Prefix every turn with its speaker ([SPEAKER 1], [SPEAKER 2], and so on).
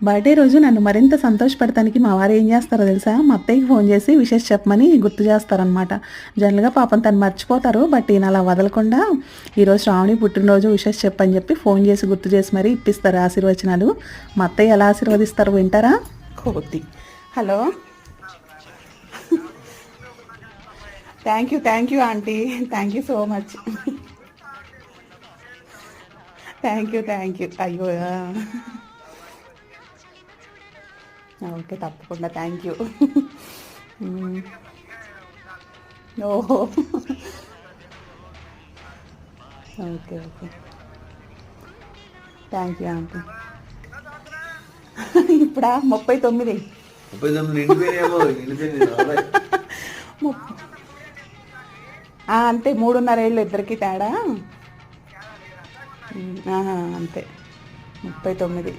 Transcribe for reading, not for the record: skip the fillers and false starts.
[SPEAKER 1] Birthday రోజు నన్ను మరింత సంతోషపెడతానికి మా వారు ఏం చేస్తారో తెలుసా, మా అత్తయ్యకి ఫోన్ చేసి విషెస్ చెప్పమని గుర్తు చేస్తారనమాట. జనరల్గా పాపం తను మర్చిపోతారు, బట్ ఈయన అలా వదలకుండా ఈరోజు శ్రావణి పుట్టినరోజు విషెస్ చెప్పని చెప్పి ఫోన్ చేసి గుర్తు చేసి మరీ ఇప్పిస్తారు ఆశీర్వచనాలు. మా అత్తయ్య ఎలా ఆశీర్వదిస్తారు వింటారా? కోతి. Hello. Thank you aunty, thank you so much. Thank you అయ్యో. ఓకే, తప్పకుండా, థ్యాంక్ యూ. ఓహో, okay okay, thank you aunty. ఇప్పుడా 39 అంతే, 3.5 ఏళ్ళు ఇద్దరికి తేడా. అంతే 39.